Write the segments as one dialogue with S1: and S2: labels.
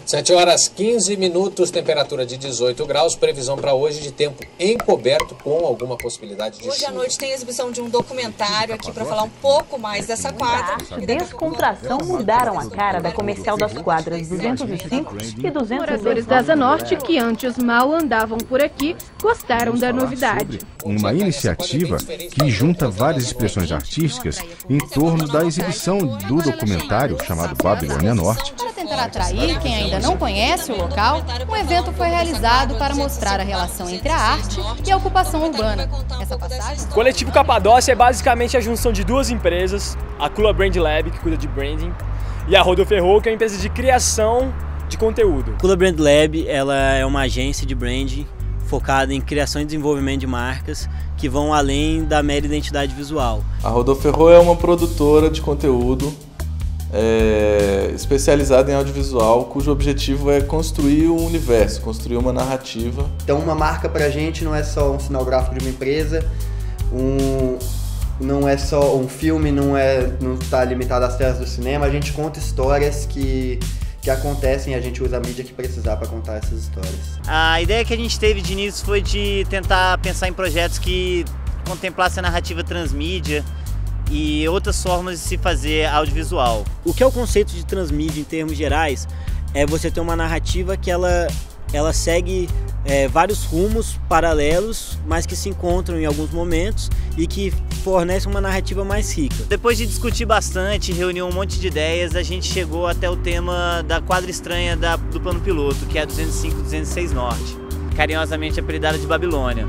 S1: 7h15, temperatura de 18 graus, previsão para hoje de tempo encoberto com alguma possibilidade de chuva.
S2: Hoje à noite tem exibição de um documentário aqui para falar um pouco mais dessa quadra.
S3: Descontração mudaram a cara da comercial das quadras 205 e 206.
S4: Moradores da Asa Norte, que antes mal andavam por aqui, gostaram da novidade.
S5: Uma iniciativa que junta várias expressões artísticas em torno da exibição do documentário chamado Babilônia Norte.
S6: Para tentar atrair quem ainda não conhece o local, um evento foi realizado para mostrar a relação entre a arte e a ocupação urbana. Essa passagem...
S7: O Coletivo Capadócia é basicamente a junção de duas empresas, a Cula Brand Lab, que cuida de branding, e a Rodoferro, que é uma empresa de criação de conteúdo.
S8: A Cula Brand Lab ela é uma agência de branding focada em criação e desenvolvimento de marcas que vão além da mera identidade visual.
S9: A Rodoferro é uma produtora de conteúdo especializada em audiovisual, cujo objetivo é construir um universo, construir uma narrativa.
S10: Então uma marca pra gente não é só um sinal gráfico de uma empresa, não é só um filme, não está limitado às telas do cinema, a gente conta histórias que acontecem e a gente usa a mídia que precisar para contar essas histórias.
S8: A ideia que a gente teve de início foi de tentar pensar em projetos que contemplassem a narrativa transmídia e outras formas de se fazer audiovisual. O que é o conceito de transmídia em termos gerais? É você ter uma narrativa que ela segue vários rumos paralelos, mas que se encontram em alguns momentos e que fornecem uma narrativa mais rica. Depois de discutir bastante, reunir um monte de ideias, a gente chegou até o tema da quadra estranha do plano piloto, que é a 205-206 Norte, carinhosamente apelidada de Babilônia.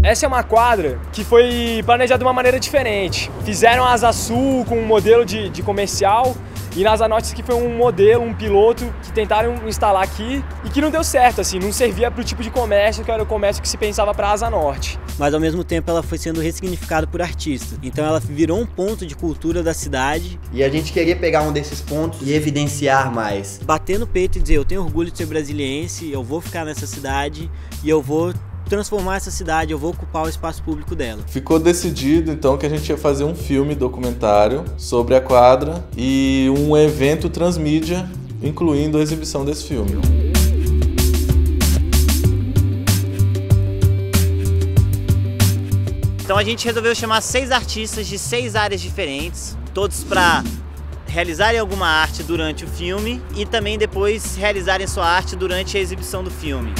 S7: Essa é uma quadra que foi planejada de uma maneira diferente. Fizeram a Asa Sul com um modelo de comercial e na Asa Norte que foi um modelo, um piloto que tentaram instalar aqui e que não deu certo, assim, não servia para o tipo de comércio que era o comércio que se pensava para a Asa Norte.
S8: Mas ao mesmo tempo ela foi sendo ressignificada por artistas, então ela virou um ponto de cultura da cidade.
S10: E a gente queria pegar um desses pontos e evidenciar mais.
S8: Bater no peito e dizer, eu tenho orgulho de ser brasiliense, eu vou ficar nessa cidade e eu vou transformar essa cidade, eu vou ocupar o espaço público dela.
S9: Ficou decidido então que a gente ia fazer um filme documentário sobre a quadra e um evento transmídia, incluindo a exibição desse filme.
S8: Então a gente resolveu chamar 6 artistas de 6 áreas diferentes, todos para realizarem alguma arte durante o filme e também depois realizarem sua arte durante a exibição do filme.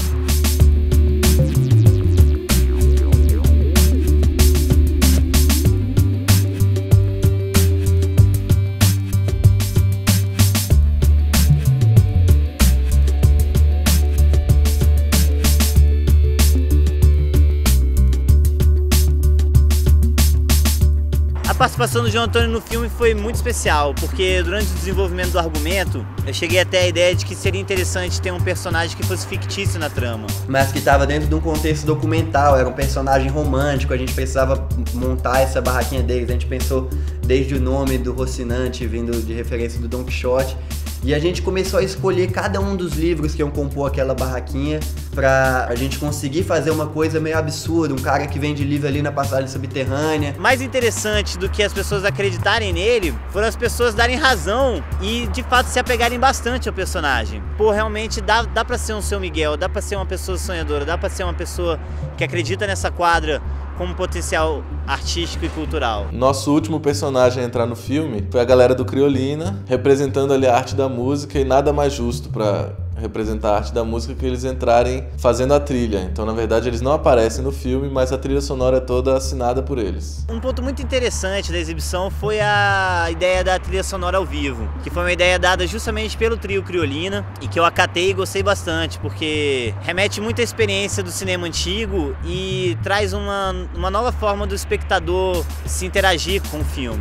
S8: A participação do João Antônio no filme foi muito especial, porque durante o desenvolvimento do argumento, eu cheguei até a ideia de que seria interessante ter um personagem que fosse fictício na trama.
S10: Mas que estava dentro de um contexto documental, era um personagem romântico, a gente precisava montar essa barraquinha deles, a gente pensou desde o nome do Rocinante, vindo de referência do Don Quixote, e a gente começou a escolher cada um dos livros que iam compor aquela barraquinha pra a gente conseguir fazer uma coisa meio absurda, um cara que vende livro ali na passagem subterrânea.
S8: Mais interessante do que as pessoas acreditarem nele foram as pessoas darem razão e de fato se apegarem bastante ao personagem. Pô, realmente dá pra ser um Seu Miguel, dá pra ser uma pessoa sonhadora, dá pra ser uma pessoa que acredita nessa quadra como potencial artístico e cultural.
S9: Nosso último personagem a entrar no filme foi a galera do Criolina, representando ali a arte da música, e nada mais justo para representar a arte da música que eles entrarem fazendo a trilha. Então, na verdade, eles não aparecem no filme, mas a trilha sonora é toda assinada por eles.
S8: Um ponto muito interessante da exibição foi a ideia da trilha sonora ao vivo, que foi uma ideia dada justamente pelo trio Criolina e que eu acatei e gostei bastante, porque remete muito à experiência do cinema antigo e traz uma nova forma do espectador se interagir com o filme.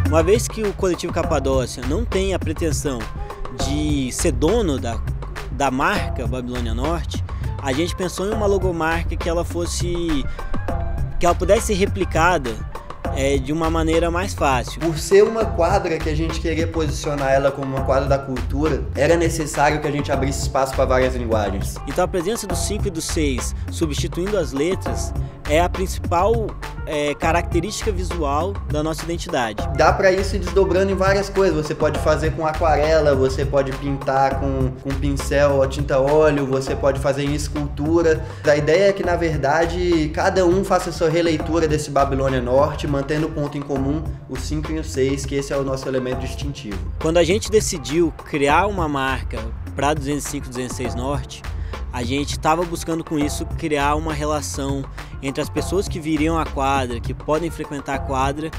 S8: Uma vez que o Coletivo Capadócia não tem a pretensão de ser dono da marca Babilônia Norte, a gente pensou em uma logomarca que ela pudesse ser replicada de uma maneira mais fácil.
S10: Por ser uma quadra que a gente queria posicionar ela como uma quadra da cultura, era necessário que a gente abrisse espaço para várias linguagens.
S8: Então a presença do 5 e do 6 substituindo as letras é a principal característica visual da nossa identidade.
S10: Dá para ir se desdobrando em várias coisas. Você pode fazer com aquarela, você pode pintar com pincel ou tinta óleo, você pode fazer em escultura. A ideia é que, na verdade, cada um faça a sua releitura desse Babilônia Norte, mantendo o ponto em comum, o 5 e o 6, que esse é o nosso elemento distintivo.
S8: Quando a gente decidiu criar uma marca para 205 e 206 Norte, a gente estava buscando com isso criar uma relação entre as pessoas que viriam à quadra, que podem frequentar a quadra,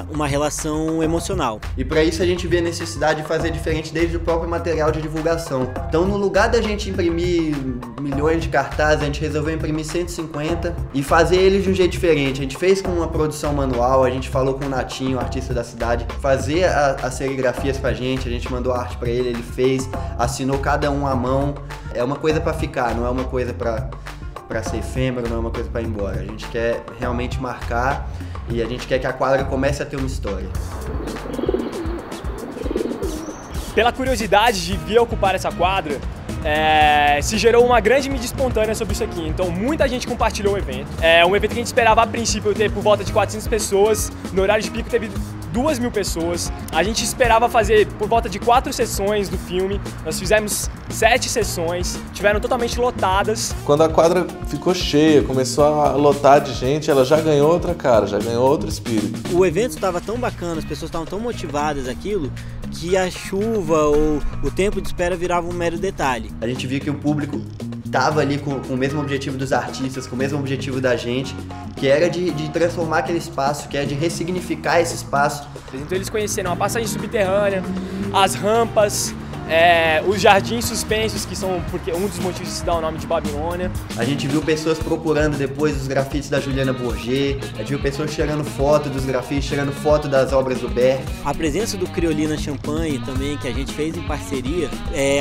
S8: uma relação emocional.
S10: E para isso a gente vê a necessidade de fazer diferente desde o próprio material de divulgação. Então, no lugar da gente imprimir milhões de cartazes, a gente resolveu imprimir 150 e fazer eles de um jeito diferente. A gente fez com uma produção manual, a gente falou com o Natinho, o artista da cidade, fazer as serigrafias pra gente, a gente mandou a arte para ele, ele fez, assinou cada um à mão. É uma coisa para ficar, não é uma coisa para ser efêmero, não é uma coisa para ir embora. A gente quer realmente marcar e a gente quer que a quadra comece a ter uma história.
S7: Pela curiosidade de vir ocupar essa quadra, se gerou uma grande mídia espontânea sobre isso aqui, então muita gente compartilhou o evento. É um evento que a gente esperava a princípio ter por volta de 400 pessoas, no horário de pico teve 2.000 pessoas. A gente esperava fazer por volta de 4 sessões do filme, nós fizemos 7 sessões, tiveram totalmente lotadas.
S9: Quando a quadra ficou cheia, começou a lotar de gente, ela já ganhou outra cara, já ganhou outro espírito.
S8: O evento estava tão bacana, as pessoas estavam tão motivadas aquilo, que a chuva ou o tempo de espera virava um mero detalhe.
S10: A gente viu que o público estava ali com o mesmo objetivo dos artistas, com o mesmo objetivo da gente, que era de transformar aquele espaço, que é de ressignificar esse espaço.
S7: Então eles conheceram a passagem subterrânea, as rampas, os jardins suspensos, que são porque um dos motivos de se dar o nome de Babilônia.
S10: A gente viu pessoas procurando depois os grafites da Juliana Bourget, a gente viu pessoas tirando foto dos grafites, tirando foto das obras do Ber.
S8: A presença do Criolina Champagne também, que a gente fez em parceria,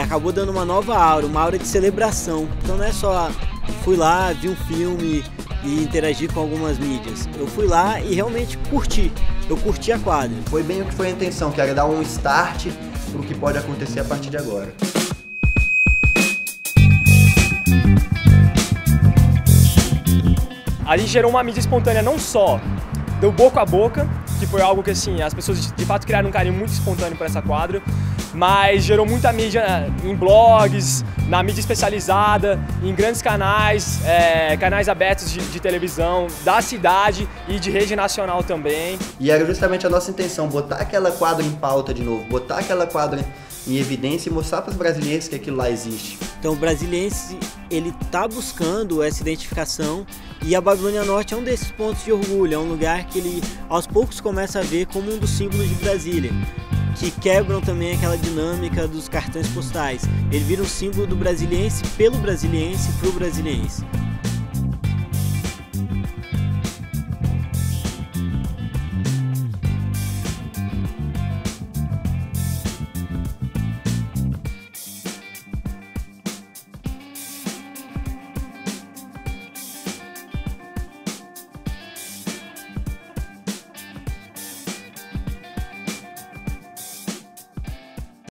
S8: acabou dando uma nova aura, uma aura de celebração. Então não é só fui lá, vi um filme e interagi com algumas mídias. Eu fui lá e realmente curti. Eu curti a quadra.
S10: Foi bem o que foi a intenção, que era dar um start para o que pode acontecer a partir de agora.
S7: A gente gerou uma mídia espontânea não só do boca a boca, que foi algo que assim, as pessoas de fato criaram um carinho muito espontâneo por essa quadra, mas gerou muita mídia em blogs, na mídia especializada, em grandes canais, canais abertos de televisão da cidade e de rede nacional também.
S10: E era justamente a nossa intenção, botar aquela quadra em pauta de novo, botar aquela quadra em evidência e mostrar para os brasileiros que aquilo lá existe.
S8: Então o brasiliense, ele tá buscando essa identificação e a Babilônia Norte é um desses pontos de orgulho, é um lugar que ele aos poucos começa a ver como um dos símbolos de Brasília, que quebram também aquela dinâmica dos cartões postais. Ele vira um símbolo do brasiliense pelo brasiliense pro brasiliense.